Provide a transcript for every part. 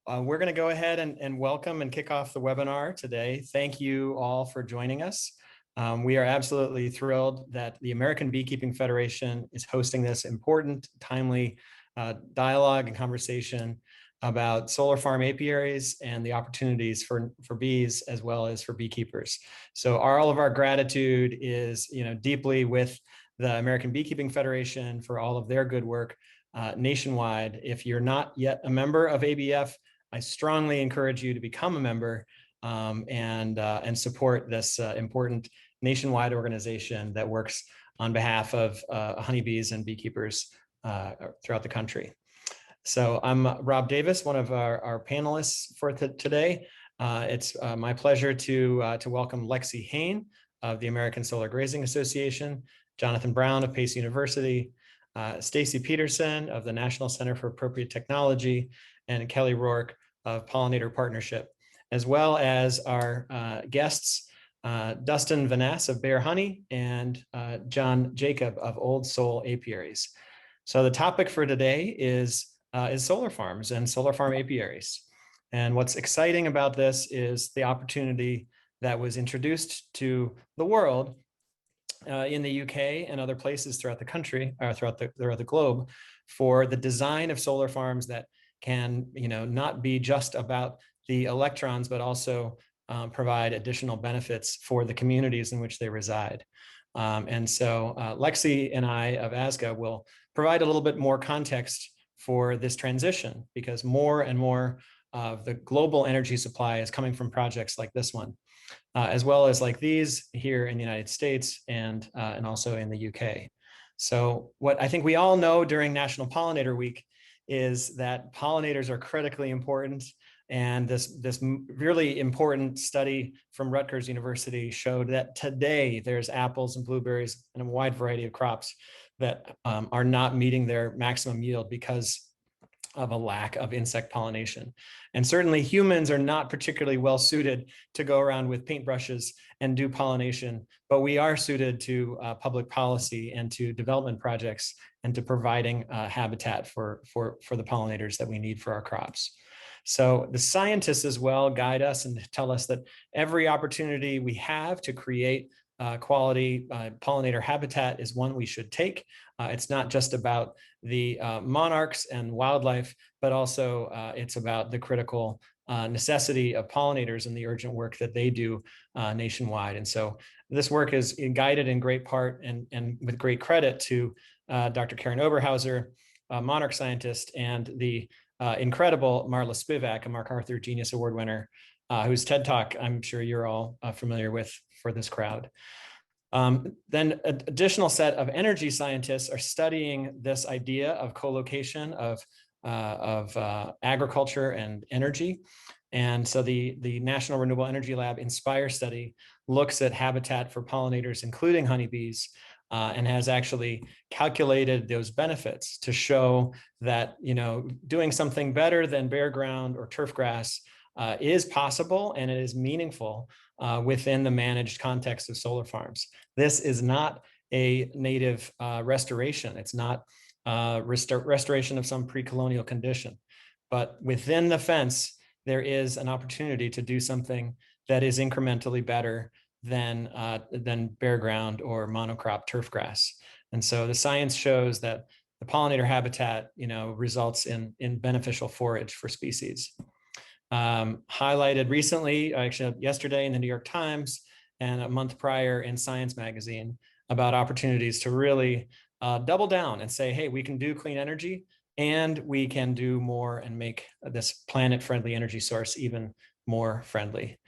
We're going to go ahead and welcome and kick off the webinar today. Thank you all for joining us. We are absolutely thrilled that the American Beekeeping Federation is hosting this important, timely dialogue and conversation about solar farm apiaries and the opportunities for bees as well as for beekeepers. So all of our gratitude is deeply with the American Beekeeping Federation for all of their good work nationwide. If you're not yet a member of ABF, I strongly encourage you to become a member and support this important nationwide organization that works on behalf of honeybees and beekeepers throughout the country. So I'm Rob Davis, one of our panelists for today. It's my pleasure to welcome Lexi Hain of the American Solar Grazing Association, Jonathan Brown of Pace University, Stacy Peterson of the National Center for Appropriate Technology, and Kelly Rourke of Pollinator Partnership, as well as our guests, Dustin Vaness of Bear Honey and John Jacob of Old Soul Apiaries. So the topic for today is solar farms and solar farm apiaries. And what's exciting about this is the opportunity that was introduced to the world in the UK and other places throughout the country, throughout the globe, for the design of solar farms that can, not be just about the electrons, but also provide additional benefits for the communities in which they reside. And so Lexi and I of ASGA will provide a little bit more context for this transition, because more and more of the global energy supply is coming from projects like this one, as well as like these here in the United States and also in the UK. So what I think we all know during National Pollinator Week is that pollinators are critically important. And this really important study from Rutgers University showed that today there's apples and blueberries and a wide variety of crops that are not meeting their maximum yield because of a lack of insect pollination. And certainly humans are not particularly well suited to go around with paintbrushes and do pollination, but we are suited to public policy and to development projects and to providing habitat for the pollinators that we need for our crops. So the scientists as well guide us and tell us that every opportunity we have to create quality pollinator habitat is one we should take. It's not just about the monarchs and wildlife, but also it's about the critical necessity of pollinators and the urgent work that they do nationwide. And so this work is guided in great part and with great credit to Dr. Karen Oberhauser, a monarch scientist, and the incredible Marla Spivak, a MacArthur Genius Award winner, whose TED Talk I'm sure you're all familiar with for this crowd. Then an additional set of energy scientists are studying this idea of co-location of agriculture and energy. And so the National Renewable Energy Lab INSPIRE study looks at habitat for pollinators, including honeybees, and has actually calculated those benefits to show that doing something better than bare ground or turf grass is possible, and it is meaningful within the managed context of solar farms. This is not a native restoration. It's not restoration of some pre-colonial condition, but within the fence, there is an opportunity to do something that is incrementally better than bare ground or monocrop turf grass. And so the science shows that the pollinator habitat, results in beneficial forage for species. Highlighted recently, actually yesterday in the New York Times and a month prior in Science magazine, about opportunities to really double down and say, hey, we can do clean energy and we can do more and make this planet-friendly energy source even more friendly.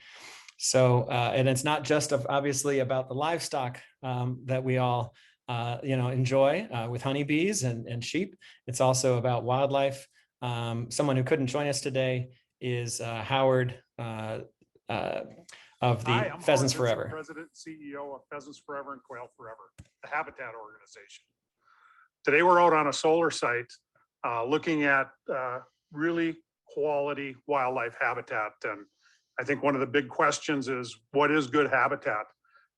So, and it's not just obviously about the livestock that we all enjoy with honeybees and sheep. It's also about wildlife. Someone who couldn't join us today is Howard of the Pheasants Forever. President and CEO of Pheasants Forever and Quail Forever, the habitat organization. Today we're out on a solar site looking at really quality wildlife habitat. And I think one of the big questions is, what is good habitat?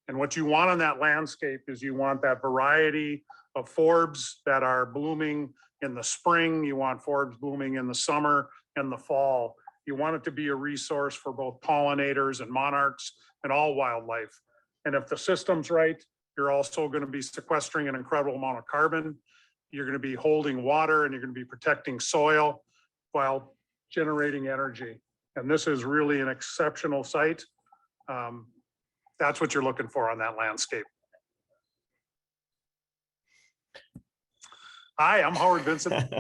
And what you want on that landscape is you want that variety of forbs that are blooming in the spring. You want forbs blooming in the summer and the fall. You want it to be a resource for both pollinators and monarchs and all wildlife. And if the system's right, you're also going to be sequestering an incredible amount of carbon. You're going to be holding water and you're going to be protecting soil while generating energy. And this is really an exceptional site. That's what you're looking for on that landscape. Hi, I'm Howard Vincent.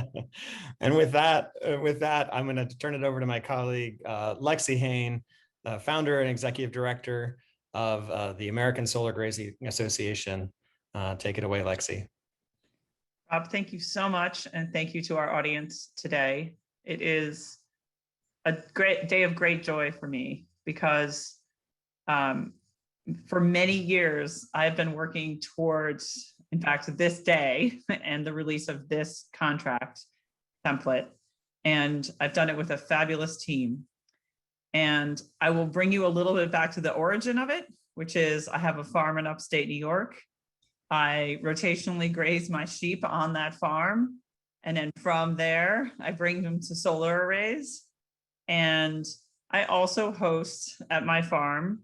And with that, I'm going to turn it over to my colleague, Lexi Hain, the founder and executive director of the American Solar Grazing Association. Take it away, Lexi. Rob, thank you so much. And thank you to our audience today. It is a great day of great joy for me because for many years, I've been working towards, in fact, this day and the release of this contract template. And I've done it with a fabulous team. And I will bring you a little bit back to the origin of it, which is I have a farm in upstate New York. I rotationally graze my sheep on that farm. And then from there, I bring them to solar arrays. And I also host at my farm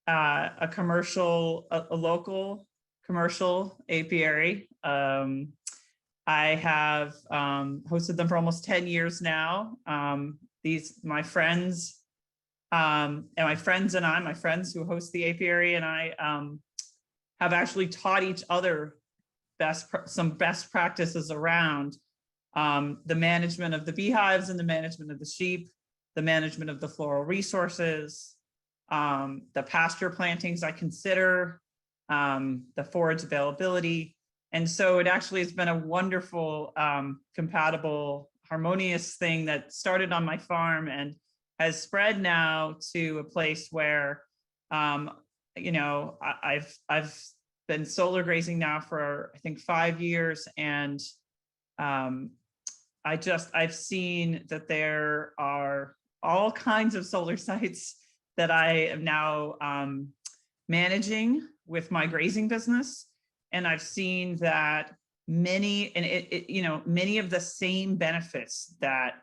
a local commercial apiary. I have hosted them for almost 10 years now. My friends who host the apiary and I have actually taught each other some best practices around the management of the beehives and the management of the sheep, the management of the floral resources, the pasture plantings I consider, the forage availability. And so it actually has been a wonderful, compatible, harmonious thing that started on my farm and has spread now to a place where, I've been solar grazing now for, I think, 5 years. And I've seen that there are all kinds of solar sites that I am now managing with my grazing business. And I've seen that many of the same benefits that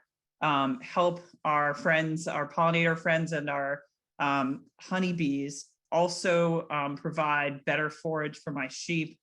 help our friends, our pollinator friends and our honeybees also provide better forage for my sheep,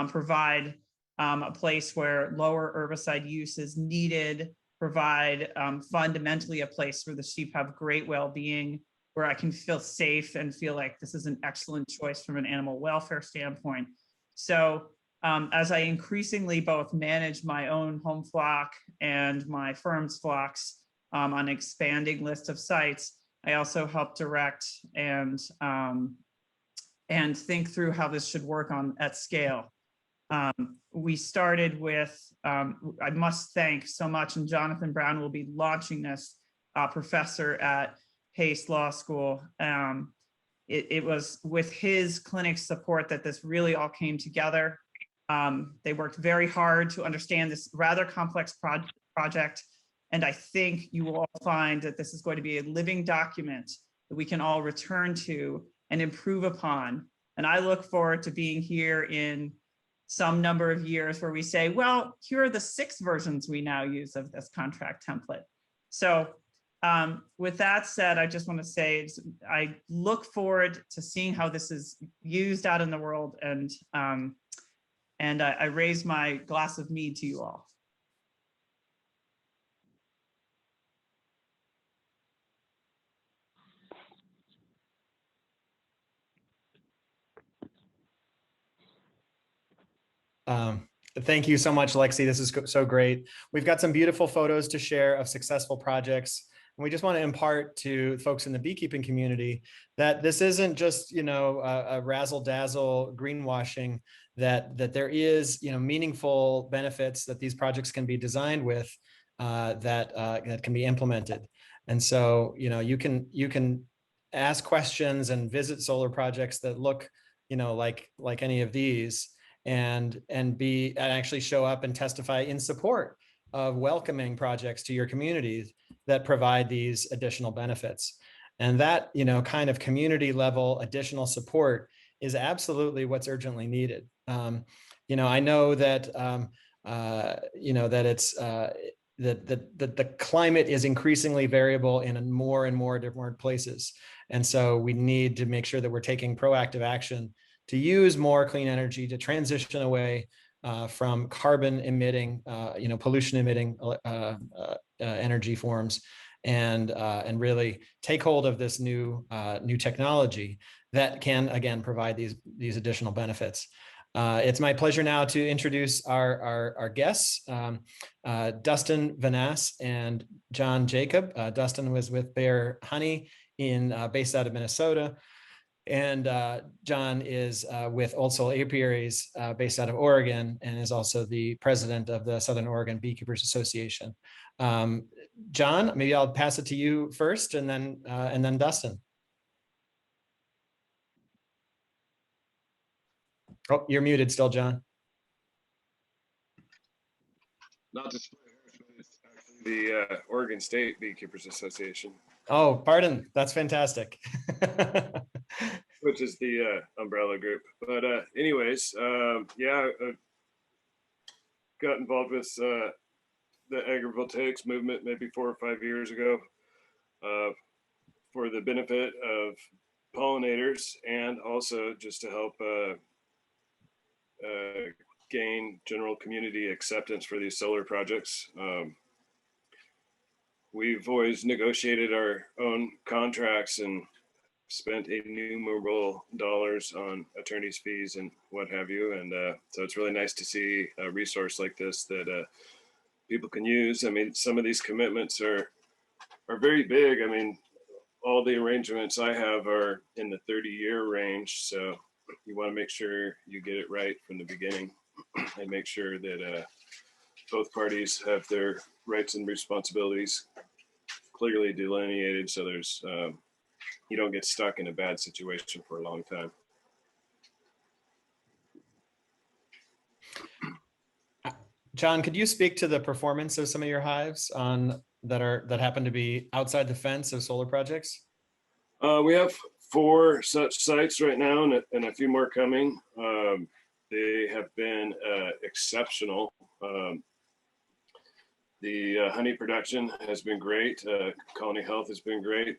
provide a place where lower herbicide use is needed, provide fundamentally a place where the sheep have great well-being, where I can feel safe and feel like this is an excellent choice from an animal welfare standpoint. So as I increasingly both manage my own home flock and my firm's flocks on an expanding list of sites, I also help direct and think through how this should work at scale. We started with, I must thank so much, and Jonathan Brown will be launching this, professor at Pace Law School. It was with his clinic support that this really all came together. They worked very hard to understand this rather complex project. And I think you will all find that this is going to be a living document that we can all return to and improve upon. And I look forward to being here in some number of years where we say, well, here are the 6 versions we now use of this contract template. So with that said, I just want to say, I look forward to seeing how this is used out in the world, and I raise my glass of mead to you all. Thank you so much, Lexi. This is so great. We've got some beautiful photos to share of successful projects. And we just want to impart to folks in the beekeeping community that this isn't just, a razzle-dazzle greenwashing, that there is, meaningful benefits that these projects can be designed with, that can be implemented. And so, you can ask questions and visit solar projects that look, like any of these, and actually show up and testify in support of welcoming projects to your communities that provide these additional benefits. And that, kind of community level additional support is absolutely what's urgently needed. I know that, that it's the climate is increasingly variable in more and more different places. And so we need to make sure that we're taking proactive action to use more clean energy, to transition away from carbon emitting, pollution emitting energy forms, and really take hold of this new technology that can, again, provide these additional benefits. It's my pleasure now to introduce our guests, Dustin Vanass and John Jacob. Dustin was with Bear Honey based out of Minnesota. And John is with Old Soul Apiaries based out of Oregon, and is also the president of the Southern Oregon Beekeepers Association. John, maybe I'll pass it to you first, and then Dustin. Oh, you're muted still, John. Not to split hairs, but it's actually the Oregon State Beekeepers Association. Oh, pardon. That's fantastic. Which is the umbrella group. But anyways, yeah, I got involved with the agrivoltaics movement maybe 4 or 5 years ago for the benefit of pollinators, and also just to help gain general community acceptance for these solar projects. We've always negotiated our own contracts and spent innumerable dollars on attorney's fees and what have you. And so it's really nice to see a resource like this that people can use. I mean, some of these commitments are very big. I mean, all the arrangements I have are in the 30-year range. So you want to make sure you get it right from the beginning and make sure that both parties have their rights and responsibilities clearly delineated, so there's you don't get stuck in a bad situation for a long time. John, could you speak to the performance of some of your hives that happen to be outside the fence of solar projects? We have 4 such sites right now, and a few more coming. They have been exceptional. The honey production has been great. Colony health has been great.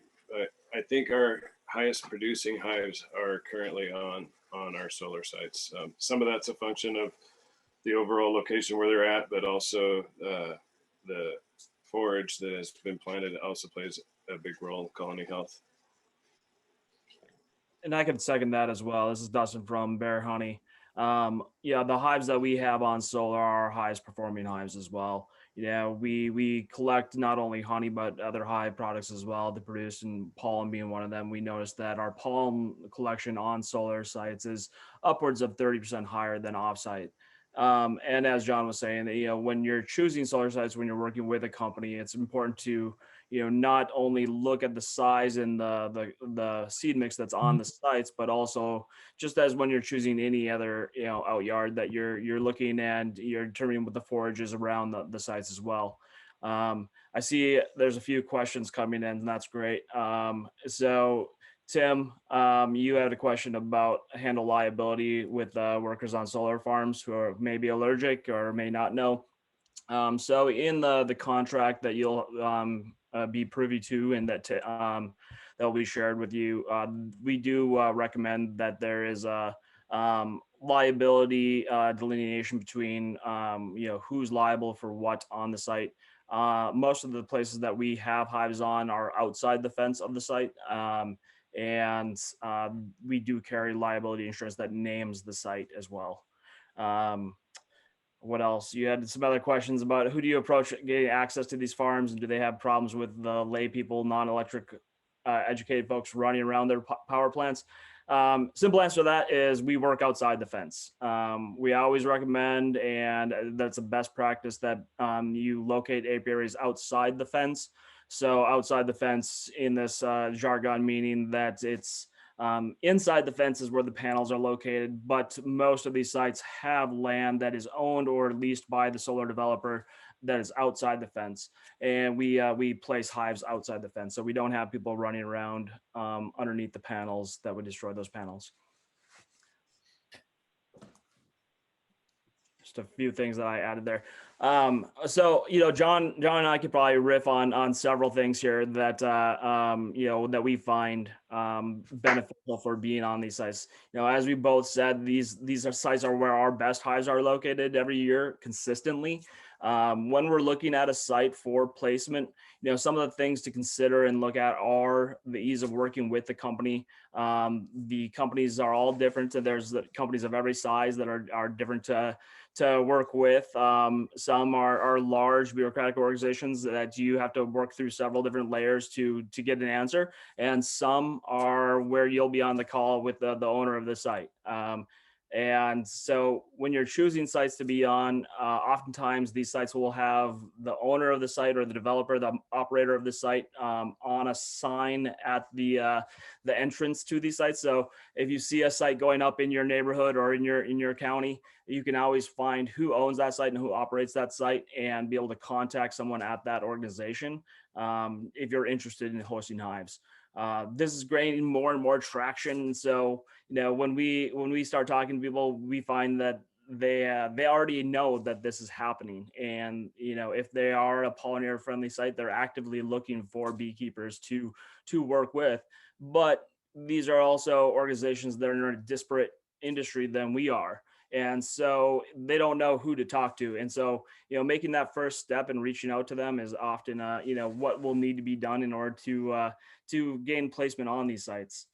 I think our highest producing hives are currently on our solar sites. Some of that's a function of the overall location where they're at, but also the forage that has been planted also plays a big role in colony health. And I can second that as well. This is Dustin from Bear Honey. Yeah, the hives that we have on solar are our highest performing hives as well. Yeah, we collect not only honey, but other hive products as well to produce, and pollen being one of them. We noticed that our pollen collection on solar sites is upwards of 30% higher than offsite. And as John was saying, when you're choosing solar sites, when you're working with a company, it's important to, not only look at the size and the seed mix that's on the sites, but also just as when you're choosing any other, out yard, that you're looking and you're determining what the forage is around the sites as well. I see there's a few questions coming in, and that's great. So Tim, you had a question about handle liability with workers on solar farms who are maybe allergic or may not know. So in the contract that you'll be privy to, and that will be shared with you, we do recommend that there is a liability delineation between who's liable for what on the site. Most of the places that we have hives on are outside the fence of the site. And we do carry liability insurance that names the site as well. What else? You had some other questions about who do you approach getting access to these farms, and do they have problems with the lay people, non-electric educated folks running around their power plants? Simple answer to that is we work outside the fence. We always recommend, and that's a best practice, that you locate apiaries outside the fence. So outside the fence in this jargon, meaning that it's inside the fence is where the panels are located, but most of these sites have land that is owned or leased by the solar developer that is outside the fence. And we place hives outside the fence, so we don't have people running around underneath the panels that would destroy those panels. just a few things that I added there. So, John and I could probably riff on several things here that, that we find beneficial for being on these sites. As we both said, these sites are where our best hives are located every year consistently. When we're looking at a site for placement, some of the things to consider and look at are the ease of working with the company. The companies are all different. There's the companies of every size that are different to work with. Some are large bureaucratic organizations that you have to work through several different layers to get an answer. And some are where you'll be on the call with the owner of the site. And so when you're choosing sites to be on, oftentimes these sites will have the owner of the site or the developer, the operator of the site on a sign at the entrance to these sites. So if you see a site going up in your neighborhood or in your county, you can always find who owns that site and who operates that site and be able to contact someone at that organization if you're interested in hosting hives. This is gaining more and more traction. So, when we start talking to people, we find that they already know that this is happening. And, if they are a pollinator friendly site, they're actively looking for beekeepers to work with. But these are also organizations that are in a disparate industry than we are. And so they don't know who to talk to. And so, making that first step and reaching out to them is often, what will need to be done in order to gain placement on these sites.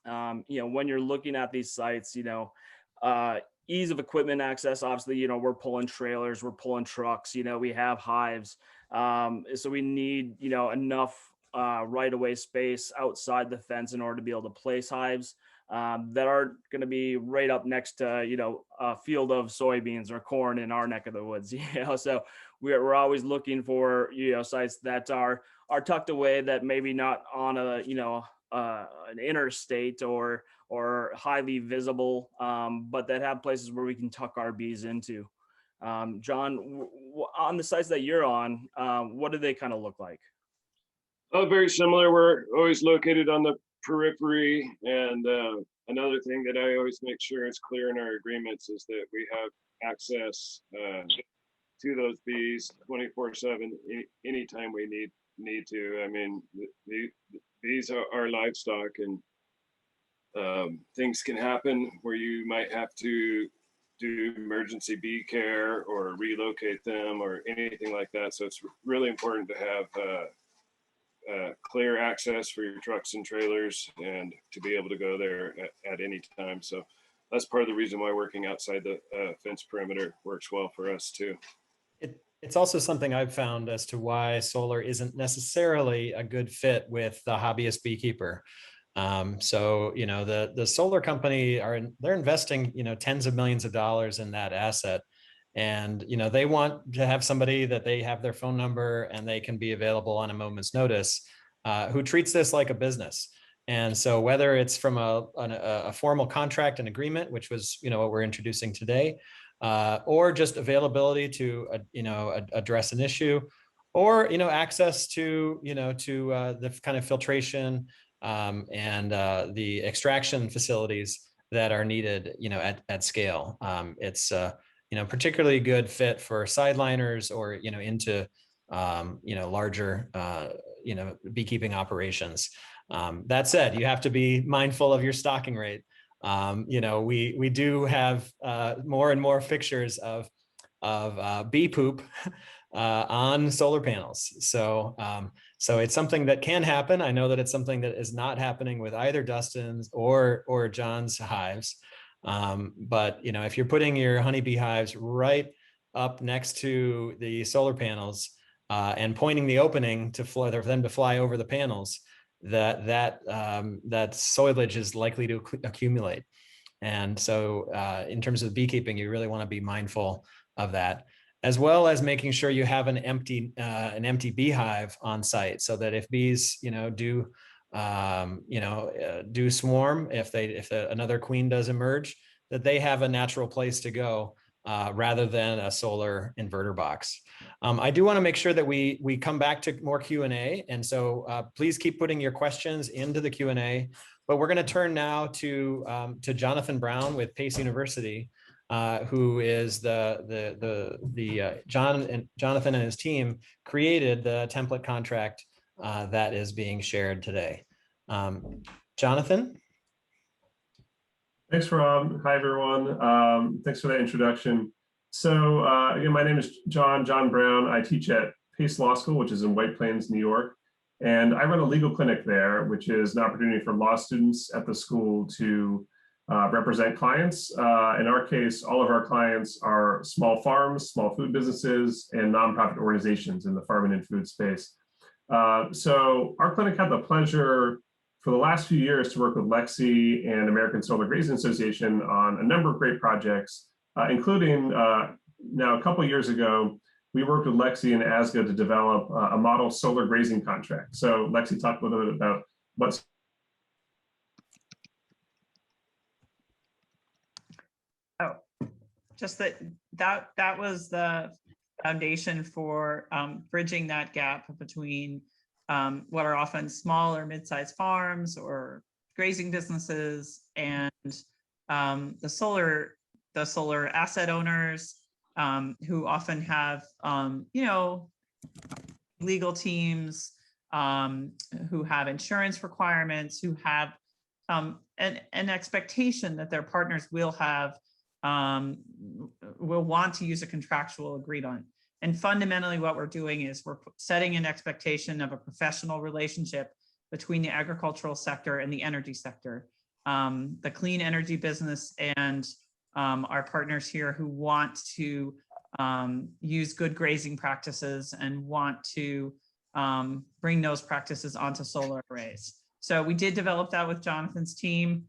When you're looking at these sites, ease of equipment access, obviously, we're pulling trailers, we're pulling trucks, we have hives. So we need, enough right away space outside the fence in order to be able to place hives that aren't going to be right up next to, a field of soybeans or corn in our neck of the woods. So we're always looking for, sites that are tucked away, that maybe not on a, an interstate or highly visible, but that have places where we can tuck our bees into. John, on the sites that you're on, what do they kind of look like? Very similar. We're always located on the periphery. And another thing that I always make sure is clear in our agreements is that we have access to those bees 24/7 anytime we need to. I mean, these are livestock, and things can happen where you might have to do emergency bee care or relocate them or anything like that. So it's really important to have clear access for your trucks and trailers and to be able to go there at any time. So that's part of the reason why working outside the fence perimeter works well for us too. It's also something I've found as to why solar isn't necessarily a good fit with the hobbyist beekeeper. So, the solar company they're investing, tens of millions of dollars in that asset. And, they want to have somebody that they have their phone number and they can be available on a moment's notice, who treats this like a business. And so whether it's from a formal contract and agreement, which was, what we're introducing today, or just availability to, address an issue, or, access to, the kind of filtration and the extraction facilities that are needed, at scale. It's, particularly good fit for sideliners or, into, larger, beekeeping operations. That said, you have to be mindful of your stocking rate. We do have more and more fixtures of bee poop on solar panels. So it's something that can happen. I know that it's something that is not happening with either Dustin's or John's hives. But if you're putting your honeybee hives right up next to the solar panels and pointing the opening to fly them to fly over the panels, that soilage is likely to accumulate. And so in terms of beekeeping, you really want to be mindful of that, as well as making sure you have an empty beehive on site, so that if bees do swarm, if another queen does emerge, that they have a natural place to go rather than a solar inverter box. I do want to make sure that we come back to more Q&A, and so please keep putting your questions into the Q&A. But we're going to turn now to Jonathan Brown with Pace University, who is Jonathan and his team created the template contract that is being shared today. Jonathan? Thanks, Rob. Hi, everyone. Thanks for that introduction. So again, my name is John Brown. I teach at Pace Law School, which is in White Plains, New York. And I run a legal clinic there, which is an opportunity for law students at the school to represent clients. In our case, all of our clients are small farms, small food businesses, and nonprofit organizations in the farming and food space. So our clinic had the pleasure for the last few years to work with Lexi and American Solar Grazing Association on a number of great projects, including now a couple of years ago, we worked with Lexi and ASGA to develop a model solar grazing contract. So Lexi talked a little bit about what's just that was the foundation for bridging that gap between what are often small or mid-sized farms or grazing businesses and the solar asset owners who often have legal teams, who have insurance requirements, who have an expectation that their partners will want to use a contractual agreement. And fundamentally what we're doing is we're setting an expectation of a professional relationship between the agricultural sector and the energy sector, the clean energy business and our partners here who want to use good grazing practices and want to bring those practices onto solar arrays. So we did develop that with Jonathan's team.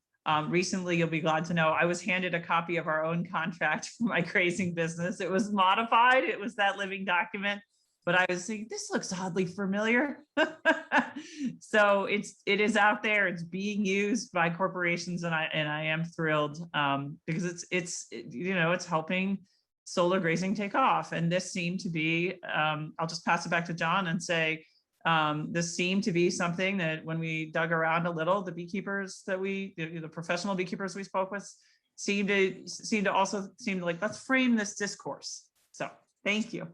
Recently, you'll be glad to know, I was handed a copy of our own contract for my grazing business. It was modified. It was that living document, but I was thinking, this looks oddly familiar. So it is out there. It's being used by corporations, and I am thrilled because it's helping solar grazing take off. And this seemed to be, I'll just pass it back to John and say, this seemed to be something that when we dug around a little, the beekeepers that the professional beekeepers we spoke with seemed to like, let's frame this discourse. So thank you.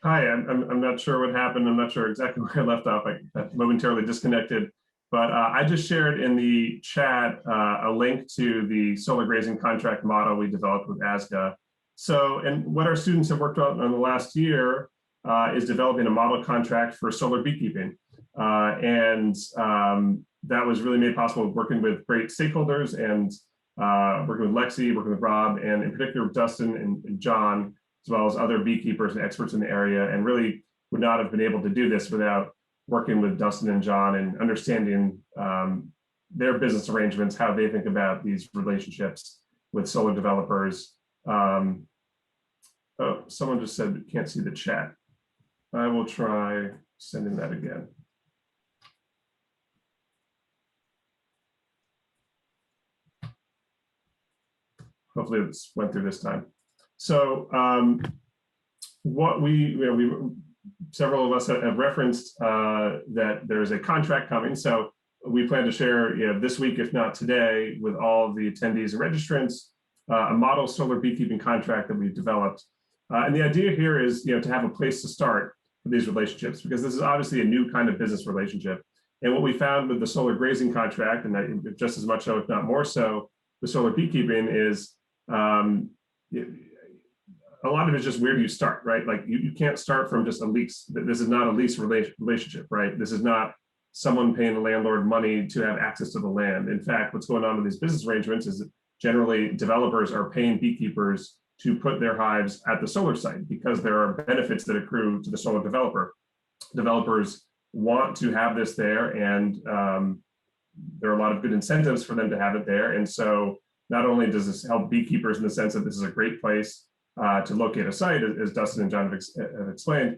Hi, I'm not sure what happened. I'm not sure exactly where I left off. I got momentarily disconnected, but I just shared in the chat a link to the solar grazing contract model we developed with ASGA. So, and what our students have worked on in the last year is developing a model contract for solar beekeeping. That was really made possible working with great stakeholders and working with Lexi, working with Rob, and in particular with Dustin and John, as well as other beekeepers and experts in the area, and really would not have been able to do this without working with Dustin and John and understanding their business arrangements, how they think about these relationships with solar developers. Oh, someone just said can't see the chat. I will try sending that again. Hopefully it's went through this time. So what several of us have referenced that there's a contract coming. So we plan to share this week, if not today, with all of the attendees and registrants, a model solar beekeeping contract that we've developed. And the idea here is to have a place to start for these relationships, because this is obviously a new kind of business relationship. And what we found with the solar grazing contract, and just as much so, if not more so, with solar beekeeping is a lot of it is just where do you start, right? Like you can't start from just a lease. This is not a lease relationship, right? This is not someone paying the landlord money to have access to the land. In fact, what's going on with these business arrangements is that generally developers are paying beekeepers to put their hives at the solar site because there are benefits that accrue to the solar developer. Developers want to have this there, and there are a lot of good incentives for them to have it there. And so not only does this help beekeepers in the sense that this is a great place to locate a site, as Dustin and John have explained,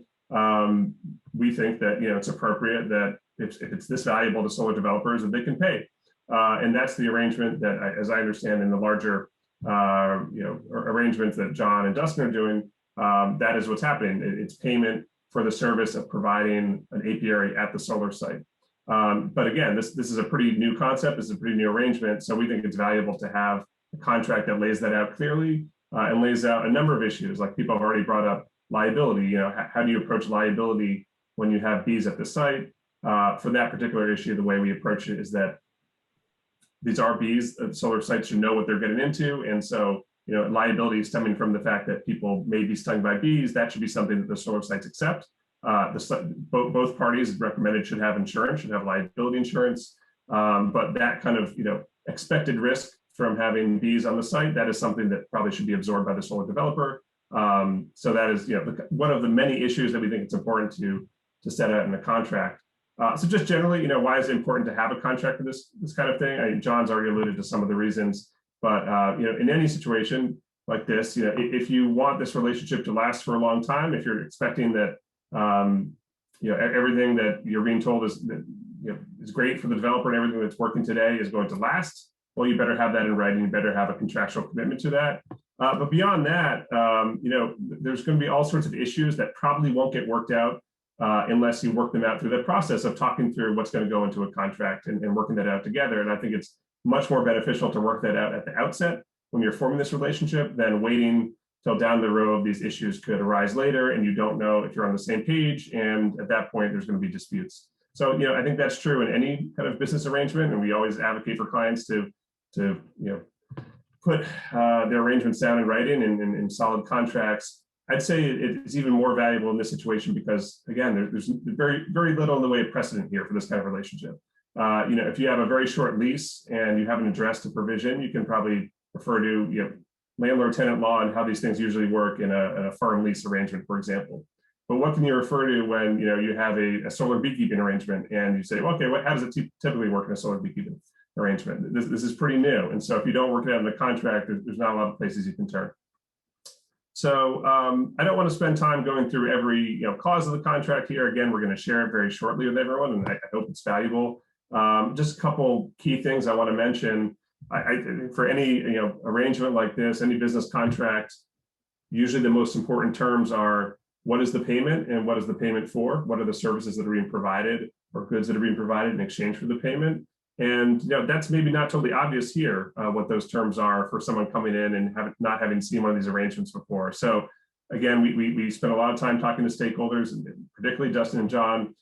we think that it's appropriate that if it's this valuable to solar developers, that they can pay. And that's the arrangement that, as I understand, in the larger arrangements that John and Dustin are doing, that is what's happening. It's payment for the service of providing an apiary at the solar site. But again, this is a pretty new concept. This is a pretty new arrangement. So we think it's valuable to have a contract that lays that out clearly and lays out a number of issues, like people have already brought up liability. You know, how do you approach liability when you have bees at the site? For that particular issue, the way we approach it is that these are bees. Solar sites should know what they're getting into, and so you know, liability stemming from the fact that people may be stung by bees, that should be something that the solar sites accept. Both parties recommended should have insurance, should have liability insurance, but that kind of, you know, expected risk from having bees on the site, that is something that probably should be absorbed by the solar developer. So that is, you know, one of the many issues that we think it's important to set out in the contract. So just generally, you know, why is it important to have a contract for this kind of thing? John's already alluded to some of the reasons, but you know, in any situation like this, you know, if you want this relationship to last for a long time, if you're expecting that, you know, everything that you're being told is that, you know, is great for the developer and everything that's working today is going to last, well, you better have that in writing. You better have a contractual commitment to that. But beyond that, you know, there's going to be all sorts of issues that probably won't get worked out unless you work them out through the process of talking through what's going to go into a contract and working that out together. And I think it's much more beneficial to work that out at the outset when you're forming this relationship than waiting till down the road. These issues could arise later and you don't know if you're on the same page. And at that point, there's going to be disputes. So, you know, I think that's true in any kind of business arrangement. And we always advocate for clients to you know, put their arrangements down in writing and in solid contracts. I'd say it's even more valuable in this situation because, again, there's very, very little in the way of precedent here for this kind of relationship. You know, if you have a very short lease and you haven't addressed a provision, you can probably refer to, you know, landlord-tenant law and how these things usually work in a farm lease arrangement, for example. But what can you refer to when, you know, you have a solar beekeeping arrangement and you say, well, okay, how does it typically work in a solar beekeeping arrangement? This is pretty new. And so if you don't work it out in the contract, there's not a lot of places you can turn. So I don't want to spend time going through every, you know, clause of the contract here. Again, we're going to share it very shortly with everyone, and I hope it's valuable. Just a couple key things I want to mention. For any, you know, arrangement like this, any business contract, usually the most important terms are what is the payment and what is the payment for? What are the services that are being provided or goods that are being provided in exchange for the payment? And, you know, that's maybe not totally obvious here, what those terms are for someone coming in and not having seen one of these arrangements before. So again, we spent a lot of time talking to stakeholders, and particularly Dustin and John,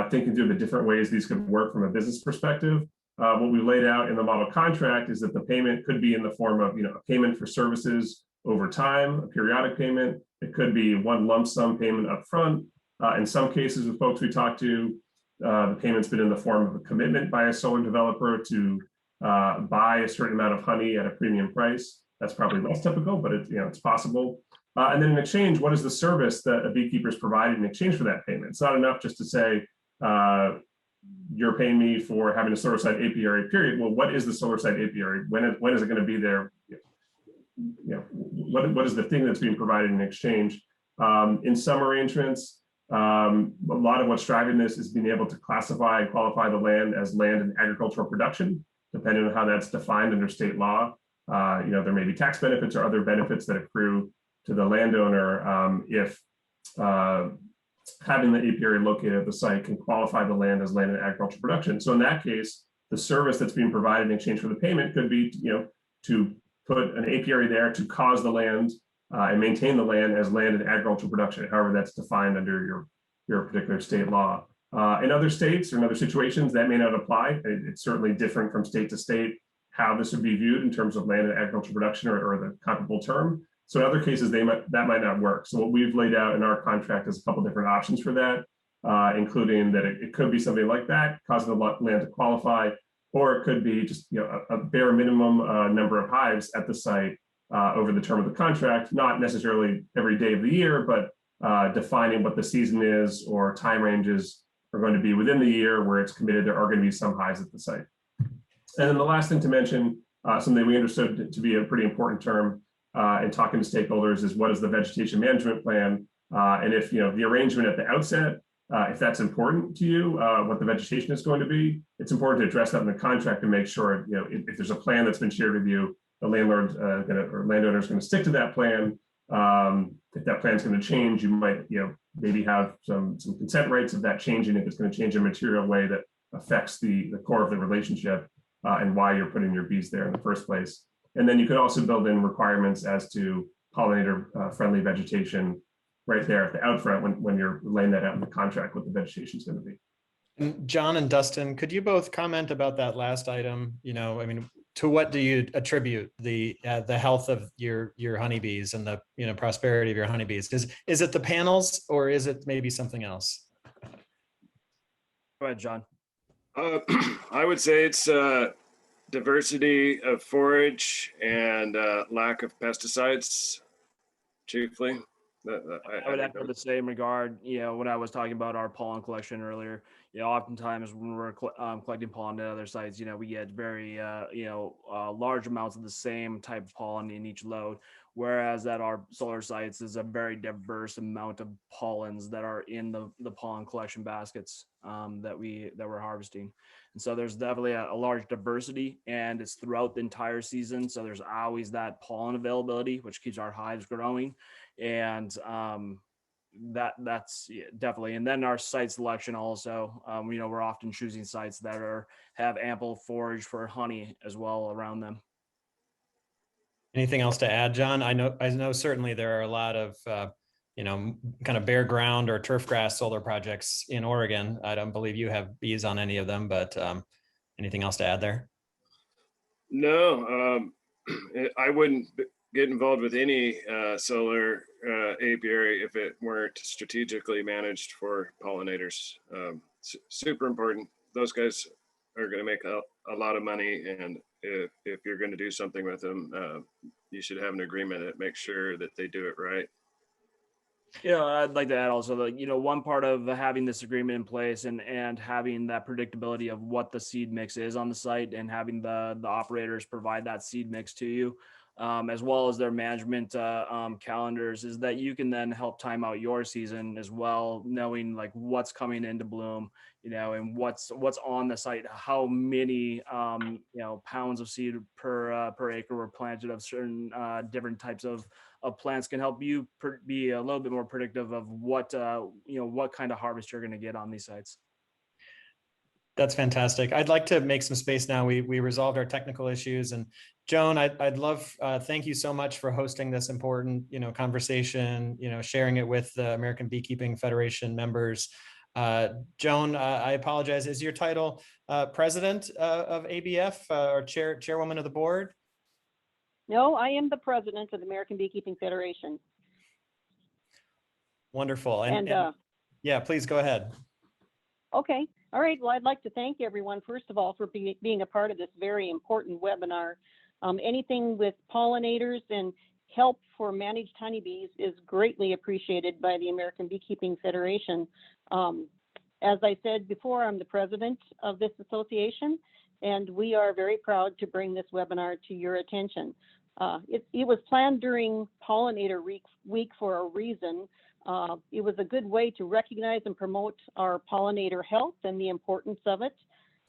thinking through the different ways these could work from a business perspective. What we laid out in the model contract is that the payment could be in the form of, you know, a payment for services over time, a periodic payment. It could be one lump sum payment up front. In some cases with folks we talked to, the payment's been in the form of a commitment by a solar developer to buy a certain amount of honey at a premium price. That's probably less typical, but it's, you know, it's possible. And then in exchange, what is the service that a beekeeper is providing in exchange for that payment? It's not enough just to say, you're paying me for having a solar site apiary, period. Well, what is the solar site apiary? When is it going to be there? You know, what is the thing that's being provided in exchange? In some arrangements, a lot of what's driving this is being able to classify and qualify the land as land and agricultural production, depending on how that's defined under state law. You know, there may be tax benefits or other benefits that accrue to the landowner if having the apiary located at the site can qualify the land as land and agricultural production. So in that case, the service that's being provided in exchange for the payment could be, you know, to put an apiary there to cause the land and maintain the land as land and agricultural production, however that's defined under your particular state law. In other states or in other situations, that may not apply. It's certainly different from state to state how this would be viewed in terms of land and agricultural production or the comparable term. So in other cases, that might not work. So what we've laid out in our contract is a couple different options for that, including that it could be something like that, causing the land to qualify, or it could be just, you know, a bare minimum number of hives at the site over the term of the contract, not necessarily every day of the year, but defining what the season is or time ranges are going to be within the year where it's committed there are going to be some hives at the site. And then the last thing to mention, something we understood to be a pretty important term in talking to stakeholders, is what is the vegetation management plan? And if, you know, the arrangement at the outset, if that's important to you, what the vegetation is going to be, it's important to address that in the contract and make sure, you know, if there's a plan that's been shared with you, the landlord or landowner is going to stick to that plan. If that plan is going to change, you might, you know, maybe have some consent rights of that changing if it's going to change in a material way that affects the core of the relationship and why you're putting your bees there in the first place. And then you could also build in requirements as to pollinator friendly vegetation right there at the outfront when you're laying that out in the contract, what the vegetation is going to be. And John and Dustin, could you both comment about that last item? You know, I mean, to what do you attribute the health of your honeybees and the prosperity of your honeybees? Is it the panels, or is it maybe something else? Go ahead, John. I would say it's diversity of forage and lack of pesticides, chiefly. I would echo the same regard. When I was talking about our pollen collection earlier, oftentimes when we're collecting pollen at other sites, we get very, large amounts of the same type of pollen in each load. Whereas at our solar sites is a very diverse amount of pollens that are in the pollen collection baskets that we're harvesting. And so there's definitely a large diversity, and it's throughout the entire season. So there's always that pollen availability, which keeps our hives growing. And that's definitely. And then our site selection also, we're often choosing sites that have ample forage for honey as well around them. Anything else to add, John? I know certainly there are a lot of kind of bare ground or turf grass solar projects in Oregon. I don't believe you have bees on any of them, but anything else to add there? No, I wouldn't get involved with any solar apiary if it weren't strategically managed for pollinators. Super important. Those guys are going to make a lot of money, and if you're going to do something with them, you should have an agreement that makes sure that they do it right. I'd like to add also that, one part of having this agreement in place and having that predictability of what the seed mix is on the site, and having the operators provide that seed mix to you, as well as their management calendars, is that you can then help time out your season as well, knowing like what's coming into bloom, and what's on the site, how many pounds of seed per acre were planted of certain different types of plants, can help you be a little bit more predictive of what kind of harvest you're going to get on these sites. That's fantastic. I'd like to make some space now. We resolved our technical issues, and Joan, I'd love, thank you so much for hosting this important, conversation, sharing it with the American Beekeeping Federation members. Joan, I apologize. Is your title president of ABF or chairwoman of the board? No, I am the president of the American Beekeeping Federation. Wonderful. And yeah, please go ahead. Okay. All right. Well, I'd like to thank everyone, first of all, for being a part of this very important webinar. Anything with pollinators and help for managed honeybees is greatly appreciated by the American Beekeeping Federation. As I said before, I'm the president of this association, and we are very proud to bring this webinar to your attention. It was planned during Pollinator Week for a reason. It was a good way to recognize and promote our pollinator health and the importance of it.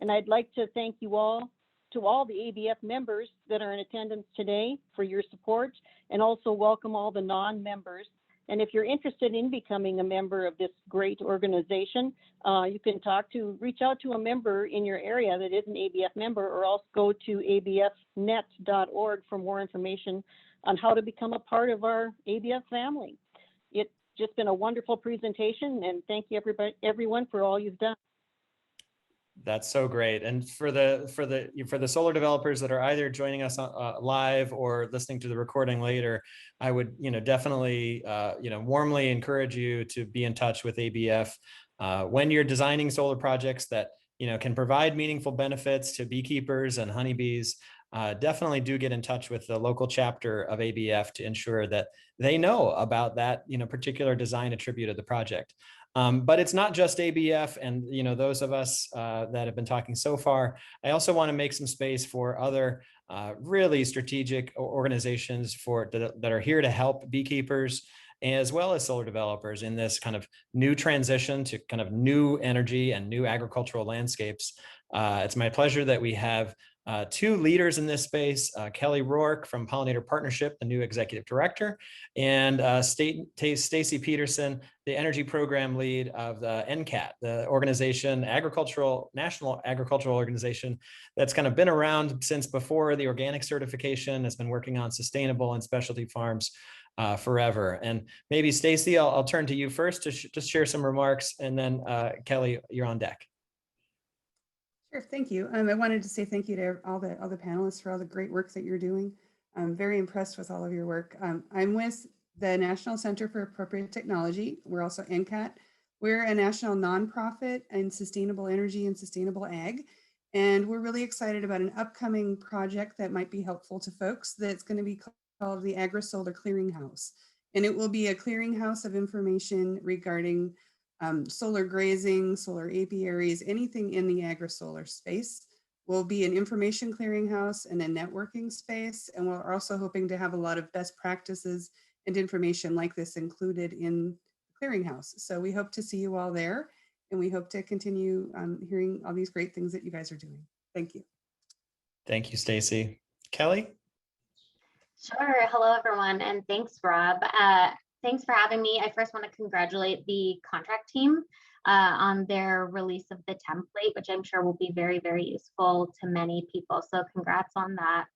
And I'd like to thank you all, to all the ABF members that are in attendance today, for your support, and also welcome all the non-members. And if you're interested in becoming a member of this great organization, you can reach out to a member in your area that is an ABF member, or else go to abfnet.org for more information on how to become a part of our ABF family. It's just been a wonderful presentation, and thank you everyone for all you've done. That's so great. And for the solar developers that are either joining us live or listening to the recording later, I would definitely warmly encourage you to be in touch with ABF when you're designing solar projects that can provide meaningful benefits to beekeepers and honeybees. Definitely do get in touch with the local chapter of ABF to ensure that they know about that particular design attribute of the project. But it's not just ABF and those of us that have been talking so far. I also want to make some space for other really strategic organizations that are here to help beekeepers, as well as solar developers in this kind of new transition to kind of new energy and new agricultural landscapes. It's my pleasure that we have two leaders in this space, Kelly Rourke from Pollinator Partnership, the new executive director, and Stacy Peterson, the energy program lead of the NCAT, the organization, National Agricultural Organization, that's kind of been around since before the organic certification, has been working on sustainable and specialty farms forever. And maybe Stacy, I'll turn to you first to just share some remarks, and then Kelly, you're on deck. Sure, thank you. I wanted to say thank you to all the panelists for all the great work that you're doing. I'm very impressed with all of your work. I'm with the National Center for Appropriate Technology. We're also NCAT. We're a national nonprofit in sustainable energy and sustainable ag. And we're really excited about an upcoming project that might be helpful to folks that's going to be called the Agri-Solar Clearinghouse. And it will be a clearinghouse of information regarding solar grazing, solar apiaries, anything in the agri-solar space. Will be an information clearinghouse and a networking space. And we're also hoping to have a lot of best practices and information like this included in the clearinghouse. So we hope to see you all there, and we hope to continue hearing all these great things that you guys are doing. Thank you. Thank you, Stacy. Kelly? Sure. Hello, everyone, and thanks, Rob. Thanks for having me. I first want to congratulate the contract team on their release of the template, which I'm sure will be very, very useful to many people. So congrats on that.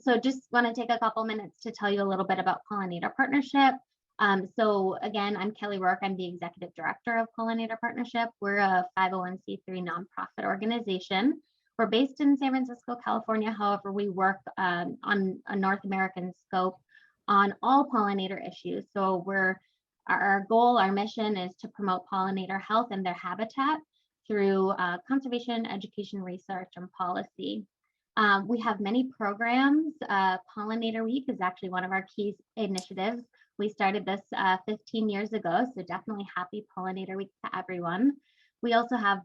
So just want to take a couple minutes to tell you a little bit about Pollinator Partnership. So again, I'm Kelly Rourke. I'm the executive director of Pollinator Partnership. We're a 501c3 nonprofit organization. We're based in San Francisco, California. However, we work on a North American scope on all pollinator issues. So our goal, our mission is to promote pollinator health and their habitat through conservation, education, research, and policy. We have many programs. Pollinator Week is actually one of our key initiatives. We started this 15 years ago, so definitely happy Pollinator Week to everyone. We also have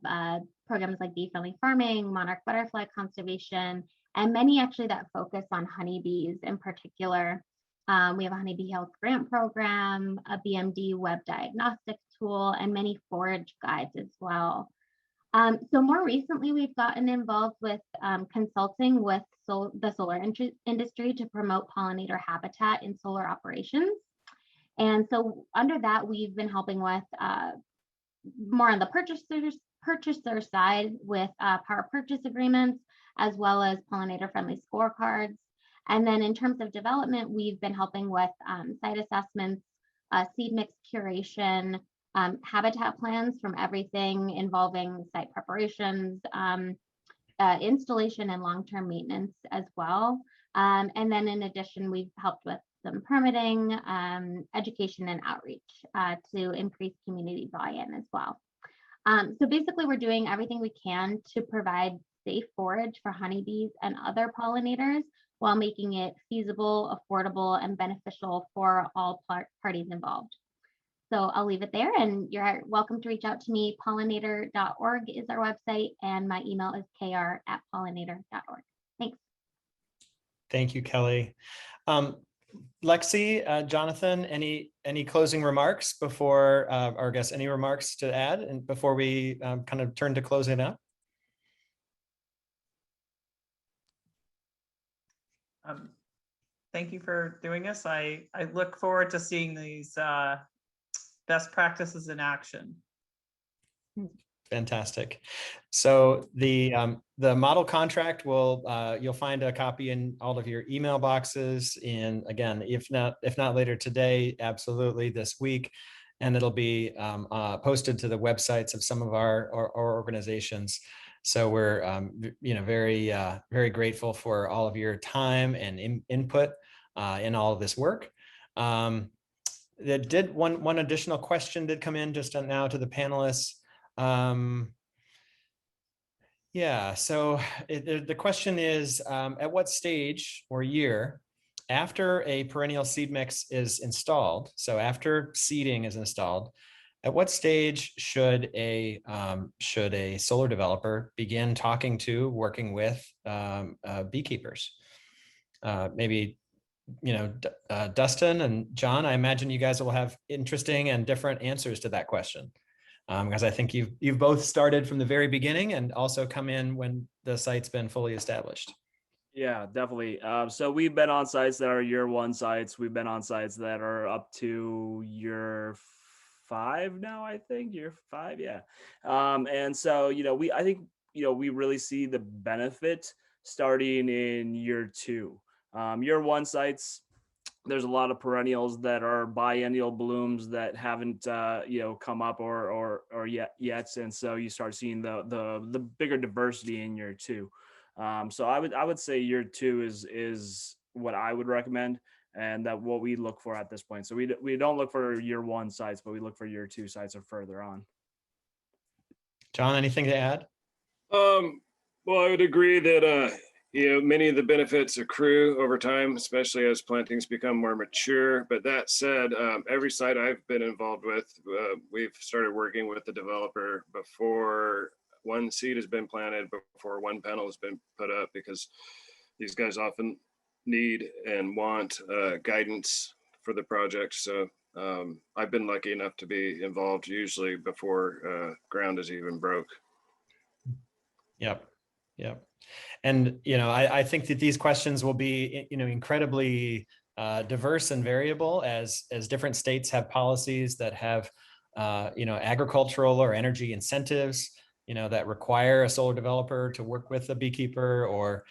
programs like bee-friendly farming, monarch butterfly conservation, and many actually that focus on honeybees in particular. We have a honeybee health grant program, a BMD web diagnostic tool, and many forage guides as well. So more recently, we've gotten involved with consulting with the solar industry to promote pollinator habitat in solar operations. And so under that, we've been helping with more on the purchaser side with power purchase agreements, as well as pollinator-friendly scorecards. And then in terms of development, we've been helping with site assessments, seed mix curation, habitat plans from everything involving site preparations, installation and long-term maintenance as well. And then in addition, we've helped with some permitting, education and outreach to increase community buy-in as well. So basically, we're doing everything we can to provide safe forage for honeybees and other pollinators while making it feasible, affordable, and beneficial for all parties involved. So I'll leave it there, and you're welcome to reach out to me. Pollinator.org is our website, and my email is kr@pollinator.org. Thanks. Thank you, Kelly. Lexi, Jonathan, any closing remarks before, or I guess any remarks to add and before we kind of turn to closing out? Thank you for doing this. I look forward to seeing these best practices in action. Fantastic. So the model contract will you'll find a copy in all of your email boxes. And again, if not later today, absolutely this week, and it'll be posted to the websites of some of our organizations. So we're very grateful for all of your time and input in all of this work. One additional question did come in just now to the panelists. So the question is, at what stage or year after a perennial seed mix is installed, so after seeding is installed, at what stage should a solar developer begin working with beekeepers? Maybe, Dustin and John, I imagine you guys will have interesting and different answers to that question. Because I think you've both started from the very beginning and also come in when the site's been fully established. Yeah, definitely. So we've been on sites that are year one sites. We've been on sites that are up to year 5 now, I think year 5. Yeah. And so, I think, we really see the benefit starting in year 2. Year 1 sites, there's a lot of perennials that are biennial blooms that haven't come up or yet, and so you start seeing the bigger diversity in year 2. So I would say year 2 is what I would recommend, and that what we look for at this point. So we don't look for year 1 sites, but we look for year 2 sites or further on. John, anything to add? Well, I would agree that many of the benefits accrue over time, especially as plantings become more mature. But that said, every site I've been involved with, we've started working with the developer before one seed has been planted, before one panel has been put up, because these guys often need and want guidance for the project. So I've been lucky enough to be involved usually before ground is even broke. Yep. And, I think that these questions will be, incredibly diverse and variable as different states have policies that have, agricultural or energy incentives, that require a solar developer to work with a beekeeper, or,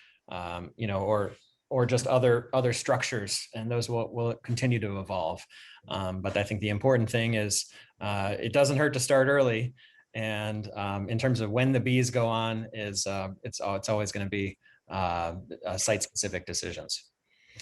or just other structures, and those will continue to evolve. But I think the important thing is it doesn't hurt to start early. And in terms of when the bees go on, it's always going to be site-specific decisions.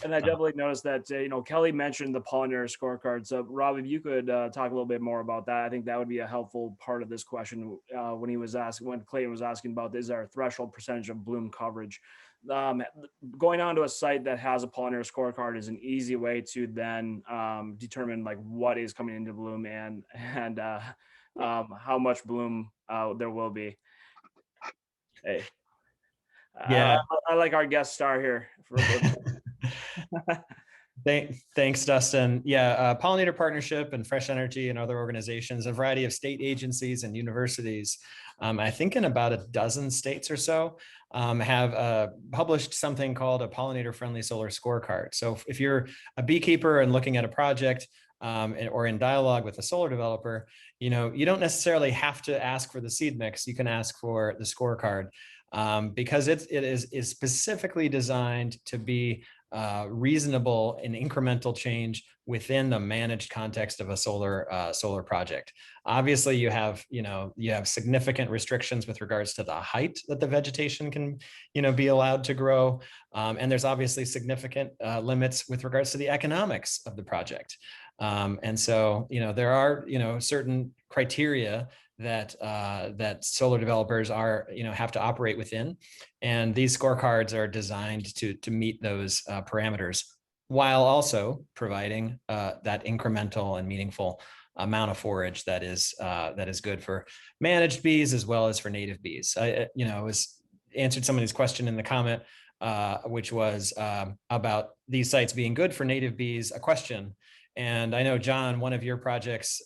And I definitely noticed that, Kelly mentioned the pollinator scorecard. So Rob, if you could talk a little bit more about that, I think that would be a helpful part of this question when Clayton was asking about, is there a threshold percentage of bloom coverage? Going on to a site that has a pollinator scorecard is an easy way to then determine like what is coming into bloom and how much bloom there will be. Hey, yeah, I like our guest star here. Thanks, Dustin. Yeah, Pollinator Partnership and Fresh Energy and other organizations, a variety of state agencies and universities, I think in about a dozen states or so, have published something called a pollinator-friendly solar scorecard. So if you're a beekeeper and looking at a project, or in dialogue with a solar developer, you don't necessarily have to ask for the seed mix. You can ask for the scorecard, because it is specifically designed to be reasonable and incremental change within the managed context of a solar project. Obviously, you have significant restrictions with regards to the height that the vegetation can be allowed to grow, and there's obviously significant limits with regards to the economics of the project. And so, there are, certain criteria that solar developers have to operate within. And these scorecards are designed to meet those parameters, while also providing that incremental and meaningful amount of forage that is good for managed bees as well as for native bees. I was answered somebody's question in the comment, which was about these sites being good for native bees, a question. And I know, John, one of your projects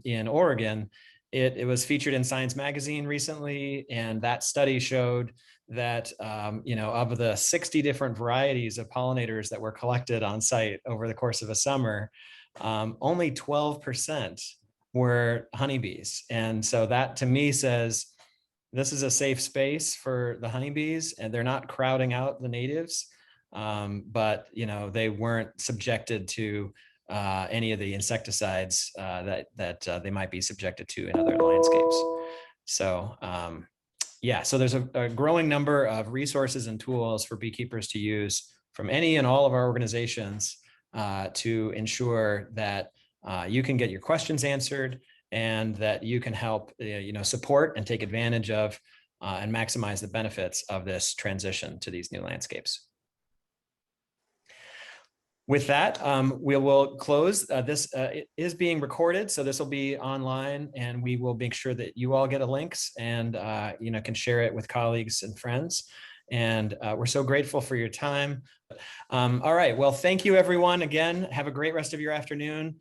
in Oregon, it was featured in Science Magazine recently, and that study showed that of the 60 different varieties of pollinators that were collected on site over the course of a summer, only 12% were honeybees. And so that to me says this is a safe space for the honeybees, and they're not crowding out the natives, but they weren't subjected to any of the insecticides that they might be subjected to in other landscapes. So so there's a growing number of resources and tools for beekeepers to use from any and all of our organizations to ensure that you can get your questions answered, and that you can help support and take advantage of and maximize the benefits of this transition to these new landscapes. With that, we will close. This is being recorded, so this will be online, and we will make sure that you all get a links and can share it with colleagues and friends. And we're so grateful for your time. All right, well, thank you everyone again. Have a great rest of your afternoon.